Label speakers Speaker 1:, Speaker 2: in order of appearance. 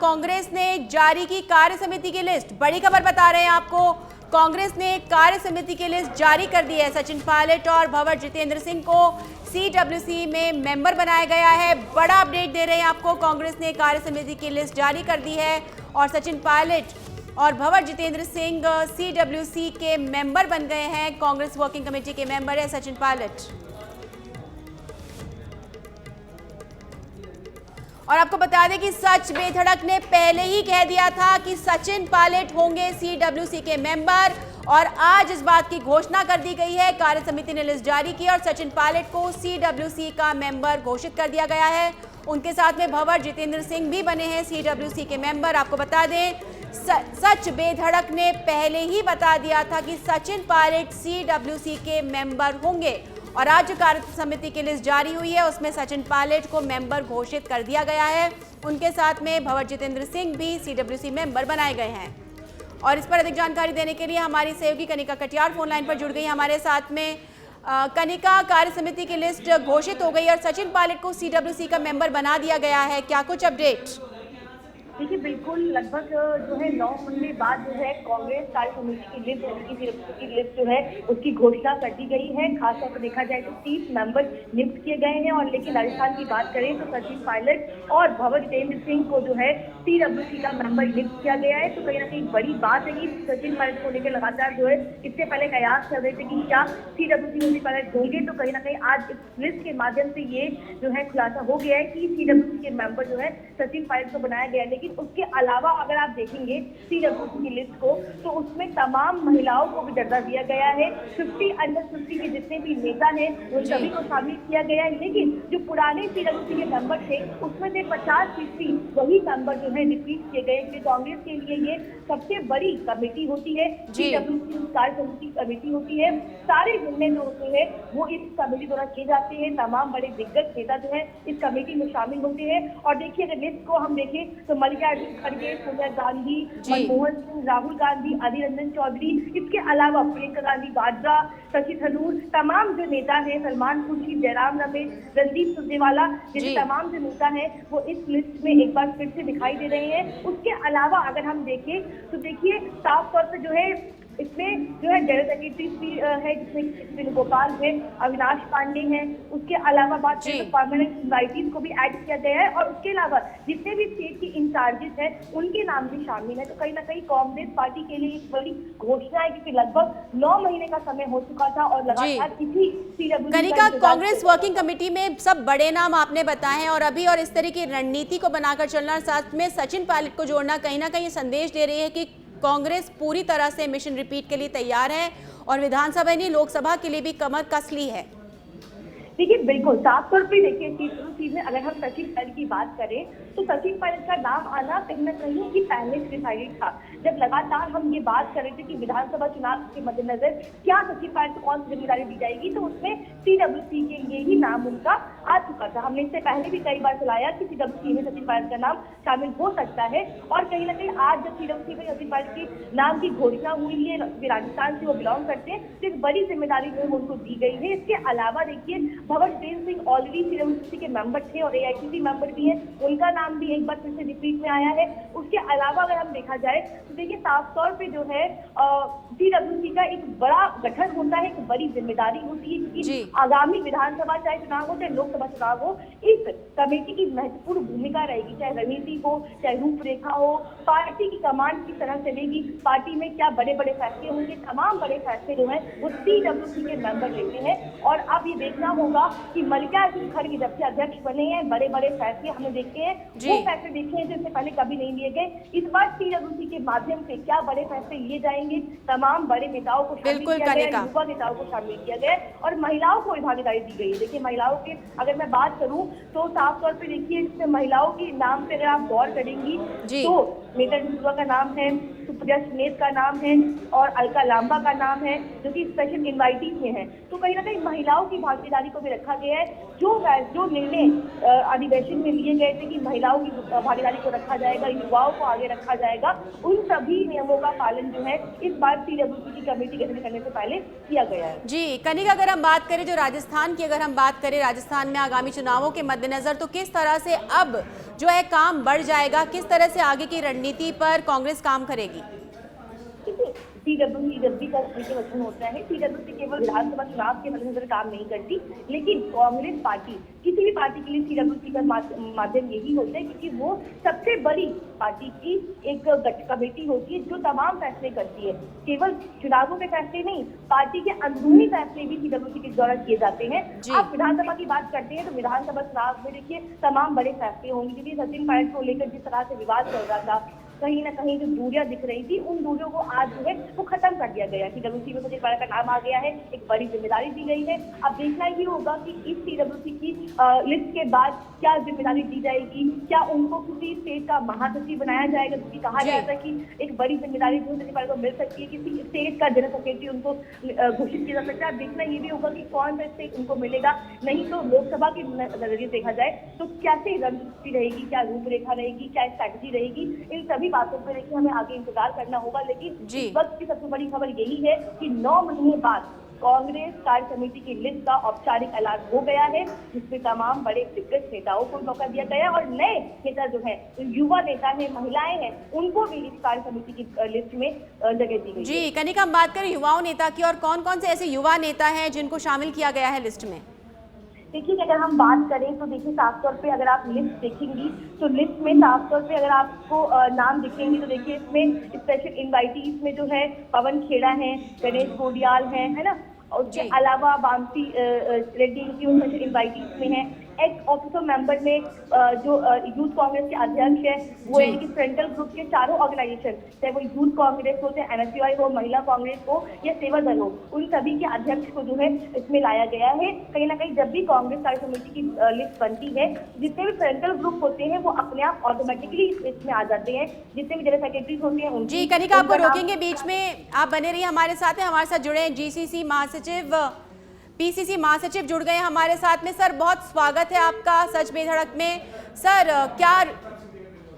Speaker 1: कांग्रेस ने जारी की कार्य समिति की लिस्ट। बड़ी खबर बता रहे हैं आपको, कांग्रेस ने कार्य समिति की लिस्ट जारी कर दी है। सचिन पायलट और भंवर जितेंद्र सिंह को सीडब्ल्यूसी में मेंबर बनाया गया है। बड़ा अपडेट दे रहे हैं आपको, कांग्रेस ने कार्य समिति की लिस्ट जारी कर दी है और सचिन पायलट और भंवर जितेंद्र सिंह सीडब्ल्यूसी के मेंबर बन गए हैं। कांग्रेस वर्किंग कमेटी के मेंबर है सचिन पायलट। और आपको बता दें कि सच बेधड़क ने पहले ही कह दिया था कि सचिन पायलट होंगे सीडब्ल्यूसी के मेंबर और आज इस बात की घोषणा कर दी गई है। कार्य समिति ने लिस्ट जारी की और सचिन पायलट को सीडब्ल्यूसी का मेंबर घोषित कर दिया गया है। उनके साथ में भंवर जितेंद्र सिंह भी बने हैं सीडब्ल्यूसी के मेंबर। आपको बता दें सच बेधड़क ने पहले ही बता दिया था कि सचिन पायलट सीडब्ल्यूसी के मेंबर होंगे और आज जो कार्य समिति की लिस्ट जारी हुई है उसमें सचिन पायलट को मेंबर घोषित कर दिया गया है। उनके साथ में भंवर जितेंद्र सिंह भी सीडब्ल्यूसी मेंबर बनाए गए हैं। और इस पर अधिक जानकारी देने के लिए हमारी सहयोगी कनिका कटियार फोन लाइन पर जुड़ गई हमारे साथ में। कनिका, कार्य समिति की लिस्ट घोषित हो गई और सचिन पायलट को सीडब्ल्यूसी का मेंबर बना दिया गया है, क्या कुछ अपडेट?
Speaker 2: देखिए, बिल्कुल लगभग जो है 9 महीने बाद जो है कांग्रेस कार्य समिति की लिस्ट जो है उसकी घोषणा कर दी गई है। खासतौर पर देखा जाए तो 30 मेंबर नियुक्त किए गए हैं और लेकिन राजस्थान की बात करें तो सचिन पायलट और भंवर जितेंद्र सिंह को जो है सीडब्ल्यूसी का मेंबर नियुक्त किया गया है। तो कहीं ना कहीं बड़ी बात है कि सचिन पायलट को लेकर लगातार जो है इससे पहले कयास कर रहे थे कि क्या सीडब्ल्यूसी में पायलट होंगे, तो कहीं ना कहीं आज इस लिस्ट के माध्यम से ये जो है खुलासा हो गया है कि सीडब्ल्यूसी के मेंबर जो है सचिन पायलट को बनाया गया है। लेकिन उसके अलावा अगर आप देखेंगे सीडब्ल्यूसी की लिस्ट को तो उसमें तमाम महिलाओं को भी दर्जा दिया गया है। 50 अंडर 50 के जितने भी नेता हैं उन सभी को शामिल किया गया है। लेकिन जो पुराने सीडब्ल्यूसी के मेंबर थे उसमें से 50% वही मेंबर जो है रिपीट किए गए। कि कांग्रेस के लिए ये सबसे बड़ी कमेटी होती है, सीडब्ल्यूसी कार्य समिति कमेटी होती है। सारे निर्णय जो होते हैं वो इस कमेटी द्वारा किए जाते हैं। तमाम बड़े दिग्गज नेता जो है इस कमेटी में शामिल होते हैं। और देखिए, अगर लिस्ट को हम देखें तो मल्लिकार्जुन खड़गे, सोनिया गांधी, मनमोहन सिंह, राहुल गांधी, अधीर रंजन चौधरी, इसके अलावा प्रियंका गांधी वाड्रा, शशि थरूर, तमाम जो नेता हैं, सलमान खुर्शीद, जयराम रमेश, रणदीप सुरजेवाला, जैसे तमाम जो नेता हैं वो इस लिस्ट में एक बार फिर से दिखाई दे रहे हैं। उसके अलावा अगर हम देखें तो देखिए साफ तौर पर जो है इसमें जो है जनरल सेक्रेटरी भी है जिसमें वेणुगोपाल है, अविनाश पांडे हैं। उसके अलावा बात करें तो परमानेंट इनवाइटीज को भी ऐड किया गया है और उसके अलावा जितने भी स्टेट के इंचार्जेस हैं उनके नाम भी शामिल है। तो कहीं ना कहीं कांग्रेस पार्टी के लिए एक बड़ी घोषणा है क्योंकि लगभग 9 महीने का समय हो चुका था और लगातार इसी CWC
Speaker 1: Kanika, Congress working committee में सब बड़े नाम आपने बताए हैं और अभी और इस तरह की रणनीति को बनाकर चलना, साथ में सचिन पायलट को जोड़ना कहीं ना कहीं संदेश दे रही है कि कांग्रेस पूरी तरह से मिशन रिपीट के लिए तैयार है और विधानसभा नहीं लोकसभा के लिए भी कमर कस ली है।
Speaker 2: देखिए, बिल्कुल साफ तौर पर देखिए सीडब्ल्यूसी में अगर हम सचिन पायलट की बात करें तो सचिन पायलट का नाम आना कहीं ना कहीं कि पहले से डिसाइडेड था। जब लगातार हम ये बात कर रहे थे कि विधानसभा चुनाव के मद्देनजर क्या सचिन पायलट को कौन सी जिम्मेदारी दी जाएगी तो उसमें सीडब्ल्यूसी के लिए ही नाम उनका आ चुका था। हमने इससे पहले भी कई बार चलाया कि सीडब्ल्यूसी में सचिन पायलट का नाम शामिल हो सकता है और कहीं ना कहीं आज जब सीडब्ल्यूसी में सचिन पायलट के नाम की घोषणा हुई है, राजस्थान से वो बिलोंग करते हैं, तो एक बड़ी जिम्मेदारी जो है उनको दी गई है। इसके अलावा देखिए भंवर जितेंद्र सिंह ऑलरेडी सीडब्ल्यूसी के मेंबर थे और एआईसीसी मेंबर भी है, उनका नाम भी एक बार फिर से रिपीट में आया है। उसके अलावा अगर हम देखा जाए तो देखिए साफ तौर पे जो है सीडब्ल्यूसी का एक बड़ा गठन होता है, एक बड़ी जिम्मेदारी होती है क्योंकि आगामी विधानसभा चाहे चुनाव हो चाहे लोकसभा चुनाव हो, इस कमेटी की महत्वपूर्ण भूमिका रहेगी। चाहे रणनीति हो चाहे रूपरेखा हो, पार्टी की कमांड किस तरह चलेगी, पार्टी में क्या बड़े बड़े फैसले होंगे, तमाम बड़े फैसले जो है वो सीडब्ल्यूसी के मेंबर लेते हैं। और अब ये देखना होगा कि मल्लिकार्जुन खड़गे जब से अध्यक्ष बने हैं बड़े बड़े फैसले हमने देखे हैं, वो फैसले देखे हैं जो इससे पहले कभी नहीं लिए गए। इस बार सीडब्ल्यूसी के माध्यम से क्या बड़े फैसले लिए जाएंगे, तमाम बड़े नेताओं को शामिल किया गया, युवा नेताओं को शामिल किया गया और महिलाओं को भागीदारी दी गई है। देखिए, महिलाओं के अगर मैं बात करूं तो साफ तौर पे देखिए इसमें महिलाओं के नाम पे अगर आप गौर करेंगी तो मेघा डिसूजा का नाम है, सुप्रिया सुनेत का नाम है और अलका लांबा का नाम है, जो कि स्पेशल इन्वाइटीज में है। तो कहीं ना कहीं महिलाओं की भागीदारी को भी रखा गया है। जो निर्णय अधिवेशन में लिए गए थे कि महिलाओं की भागीदारी को रखा जाएगा, युवाओं को आगे रखा जाएगा, उन सभी नियमों का पालन जो है इस बार CWC की कमेटी गठन करने से पहले किया गया है।
Speaker 1: जी कनिका, अगर हम बात करें जो राजस्थान की, अगर हम बात करें राजस्थान में आगामी चुनावों के मद्देनजर, तो किस तरह से अब जो है काम बढ़ जाएगा, किस तरह से आगे की रणनीति पर कांग्रेस काम करेगी?
Speaker 2: CWC जब भी का वचन होता है, CWC केवल विधानसभा चुनाव के मद्देनजर काम नहीं करती, लेकिन कांग्रेस पार्टी किसी भी पार्टी के लिए CWC का माध्यम यही होता है, क्योंकि वो सबसे बड़ी पार्टी की एक कमेटी होती है जो तमाम फैसले करती है। केवल चुनावों के फैसले नहीं, पार्टी के अंदरूनी फैसले भी CWC के द्वारा किए जाते हैं। आप विधानसभा की बात करते हैं तो विधानसभा चुनाव में देखिए तमाम बड़े फैसले होंगे, क्योंकि सचिन पायलट को लेकर जिस तरह से विवाद चल रहा था, कहीं ना कहीं जो दूरियां दिख रही थी, उन दूरियों को आज जो है वो खत्म कर दिया गया। CWC में सचिन पायलट का नाम आ गया है, एक बड़ी जिम्मेदारी दी गई है। अब देखना ही होगा कि इस CWC की लिस्ट के बाद क्या जिम्मेदारी दी जाएगी, क्या उनको किसी स्टेट का महासचिव बनाया जाएगा, क्योंकि कहा जाता है कि एक बड़ी जिम्मेदारी जो सचिन पायलट को मिल सकती है, किसी स्टेट का जनरल सेक्रेटरी उनको घोषित किया जा सकता है। अब देखना ये भी होगा कि कौन सा स्टेट उनको मिलेगा। नहीं तो लोकसभा के नजरिए देखा जाए तो कैसे रणनीति रहेगी, क्या रूपरेखा रहेगी, क्या स्ट्रैटेजी रहेगी, इन सभी बातों पर देखिए हमें आगे इंतजार करना होगा। लेकिन इस वक्त की सबसे बड़ी खबर यही है कि 9 महीने बाद कांग्रेस कार्य समिति की लिस्ट का औपचारिक ऐलान हो गया है, जिसमें तमाम बड़े दिग्गज नेताओं को मौका दिया गया है और नए नेता जो है, युवा नेता है, महिलाएं हैं, उनको भी इस कार्य समिति की लिस्ट में जगह दी गई।
Speaker 1: जी कनिका, हम बात करें युवाओं नेता की, और कौन कौन से ऐसे युवा नेता हैं जिनको शामिल किया गया है लिस्ट में?
Speaker 2: देखिए अगर हम बात करें तो देखिए साफ तौर पे अगर आप लिस्ट देखेंगी तो लिस्ट में साफ तौर पे अगर आपको नाम दिखेंगे तो देखिए इसमें स्पेशल इन्वाइटीज में जो है पवन खेड़ा है, गणेश गोडियाल है ना, और उसके अलावा वामसी रेड्डी स्पेशल इन्वाइटीज में है। एक्स ऑफिसर मेंबर में जो यूथ कांग्रेस के अध्यक्ष है वो है कि सेंट्रल ग्रुप के चारों ऑर्गेनाइजेशन, चाहे वो यूथ कांग्रेस हो, चाहे NSUI हो, महिला कांग्रेस हो या सेवा दल हो, उन सभी के अध्यक्ष को जो है इसमें लाया गया है। कहीं ना कहीं जब भी कांग्रेस कार्य समिति की लिस्ट बनती है, जितने भी सेंट्रल ग्रुप होते हैं वो अपने आप ऑटोमेटिकली इस लिस्ट में आ जाते हैं। जितने भी जनरल सेक्रेटरीज होते हैं
Speaker 1: जी कनिका, आपको रोकेंगे बीच में, आप बने रहिए हमारे साथ हैं। हमारे साथ जुड़े हैं GCC महासचिव, PCC महासचिव जुड़ गए हमारे साथ में। सर बहुत स्वागत है आपका सच बेधड़क में। सर क्या